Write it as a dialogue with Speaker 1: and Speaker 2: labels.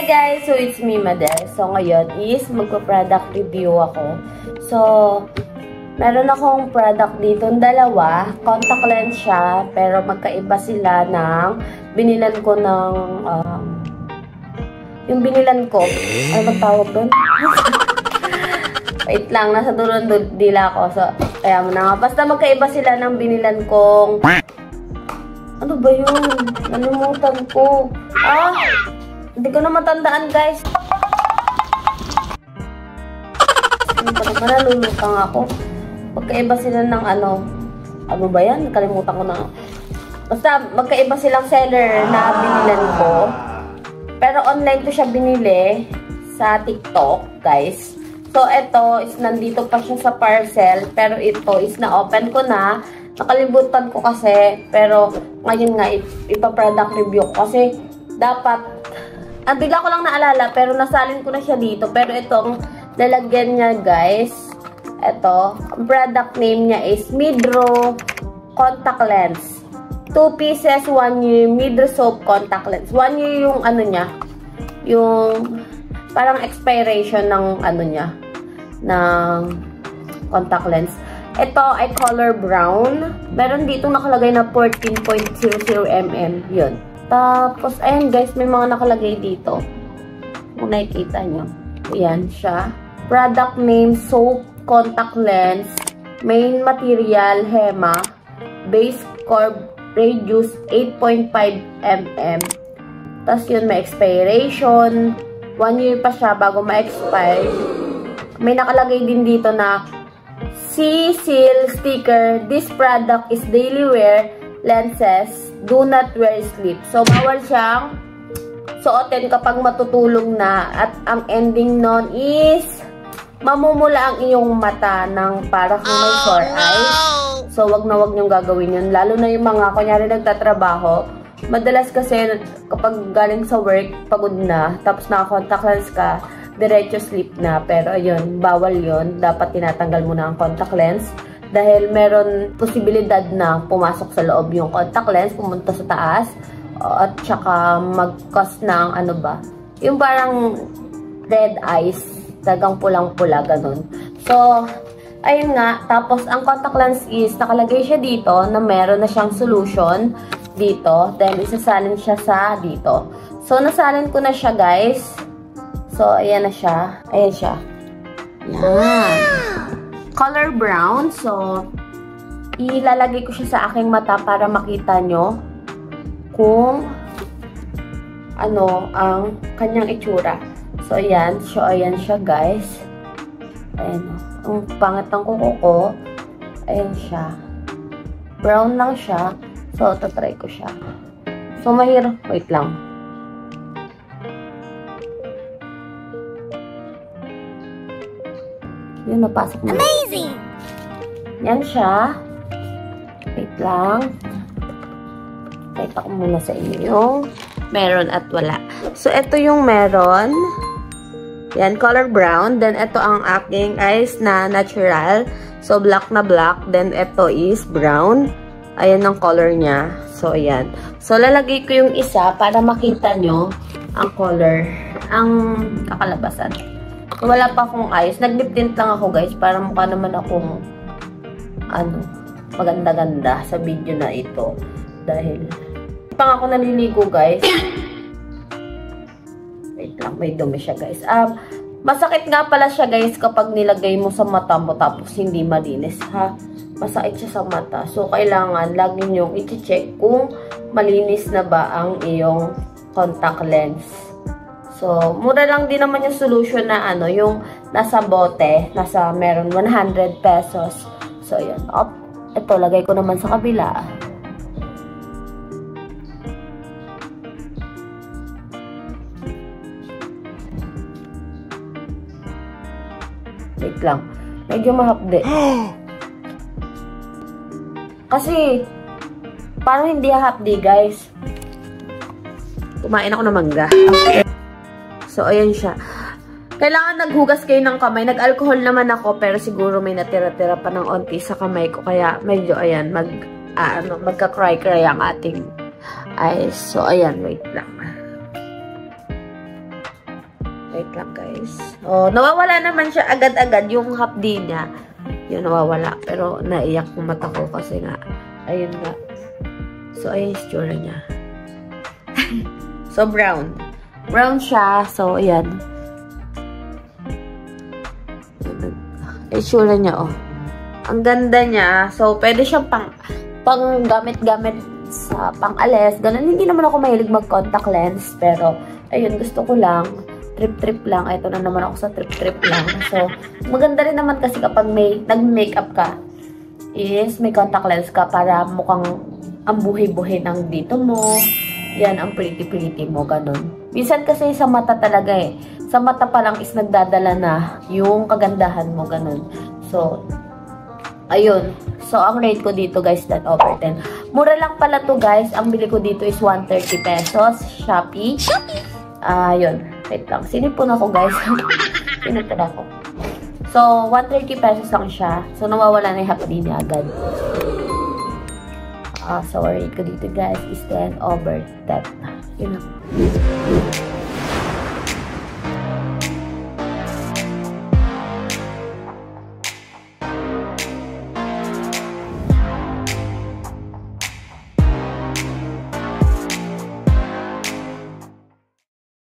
Speaker 1: Hi guys! So, it's me, Madel. So, ngayon is magpa-product review ako. So, meron akong product dito, dalawa. Contact lens siya, pero magkaiba sila ng binilan ko ng, yung binilan ko. Ano magtawag doon? Wait lang, nasa duron dila ako. So, kaya mo na nga. Basta magkaiba sila ng binilan kong... Ano ba yun? Nalimutan ko. Hindi ko na matandaan, guys. Nalulutang ako. Magkaiba sila ng ano. Ano ba yan? Nakalimutan ko na. Basta, magkaiba silang seller na binilan ko. Pero online ko siya binili sa TikTok, guys. So, ito is nandito pa siya sa parcel. Pero ito is na-open ko na. Nakalimutan ko kasi. Pero, ngayon nga, ipa-product review ko. Kasi, dapat... bigla ko lang naalala, pero nasalin ko na siya dito. Pero itong lalagyan niya, guys, ito, ang product name niya is Midro Contact Lens. 2 pieces, 1 year, Midro Soap Contact Lens. 1 year yung ano niya, yung parang expiration ng ano niya, ng contact lens. Ito ay color brown. Meron dito nakalagay na 14.00 mm. Yun. Tapos, ayan guys, may mga nakalagay dito. Kung nakikita nyo. Ayan siya. Product name, soap, contact lens. Main material, Hema. Base curve, radius, 8.5 mm. Tapos yun, may expiration. 1 year pa siya bago ma-expire. May nakalagay din dito na seal sticker. This product is daily wear lenses. Do not wear sleep. So, bawal siyang suotin kapag matutulog na. At ang ending nun is mamumula ang iyong mata ng para kung may sore eyes. So, wag na wag niyong gagawin yun. Lalo na yung mga, kunyari nagtatrabaho. Madalas kasi kapag galing sa work, pagod na. Tapos naka-contact lens ka, diretso sleep na. Pero ayun, bawal yun. Dapat tinatanggal mo na ang contact lens. Dahil meron posibilidad na pumasok sa loob yung contact lens, pumunta sa taas, at saka mag-cause ng ano ba, yung parang red eyes, tagang pulang-pula, ganun. So, ayun nga, tapos ang contact lens is, nakalagay siya dito na meron na siyang solution dito, then isasalin siya sa dito. So, nasalin ko na siya, guys. So, ayan na siya. Ayan siya. Yan. Color brown. So, ilalagay ko siya sa aking mata para makita nyo kung ano ang kanyang itsura. So, ayan. So, ayan siya, guys. Ayan. Ang pangat ng kuko ko. Ayan siya. Brown lang siya. So, tatry ko siya. So, mahirap. Wait lang. Yun, napasok na. Amazing! Yan siya. Wait lang. Pakita ko muna sa inyo yung meron at wala. So, ito yung meron. Yan, color brown. Then, ito ang aking eyes na natural. So, black na black. Then, ito is brown. Ayan ang color niya. So, ayan. So, lalagay ko yung isa para makita nyo ang color. Ang kakalabasan. Wala pa akong eyes. Nag-lip tint lang ako, guys. Para mukha naman akong ano, maganda-ganda sa video na ito. Dahil pang ako naliligo, guys. Wait lang, may dumi siya, guys. Masakit nga pala siya, guys, kapag nilagay mo sa mata mo tapos hindi malinis, ha? Masakit siya sa mata. So, kailangan lagi nyong i-check kung malinis na ba ang iyong contact lens. So, mura lang din naman yung solution na ano, yung nasa bote, meron 100 pesos. So, yun. Ito, lagay ko naman sa kabila. Wait lang. Medyo mahapde. Kasi, parang hindi hapdi, guys. Kumain ako ng mangga. So, ayan siya. Kailangan naghugas kayo ng kamay. Nag-alcohol naman ako, pero siguro may natira-tira pa ng onti sa kamay ko. Kaya, medyo, ayan, magka-cry-cry ang ating eyes. So, ayan, wait lang. Wait lang guys. Oh, nawawala naman siya agad-agad yung hapdi niya. Yun, nawawala. Pero naiyak yung mata ko kasi nga, ayun nga. So, ayun yung itsura niya. So, brown. Brown siya. So, ayan. Itsura niya, oh. Ang ganda niya. So, pwede siyang pang gamit-gamit sa pang-alis. Ganun. Hindi naman ako mahilig mag-contact lens. Pero, ayun, gusto ko lang. Trip-trip lang. Ito na naman ako sa trip-trip lang. So, maganda rin naman kasi kapag nag-makeup ka, is may contact lens ka para mukhang ang buhay-buhay ng dito mo. Yan, ang pretty-pretty mo. Ganun. Minsan kasi sa mata talaga eh. Sa mata pa lang is nagdadala na yung kagandahan mo. Ganun. So, ayun. So, ang rate ko dito guys, 10 over 10. Mura lang pala to guys. Ang bili ko dito is 130 pesos. Shopee. Ayun. Wait lang. Sinipon ako guys. Sinipon ako. So, 130 pesos lang siya. So, nawawala na yung hapdi niya agad. So, rate ko dito guys is 10 over 10. Yun lang.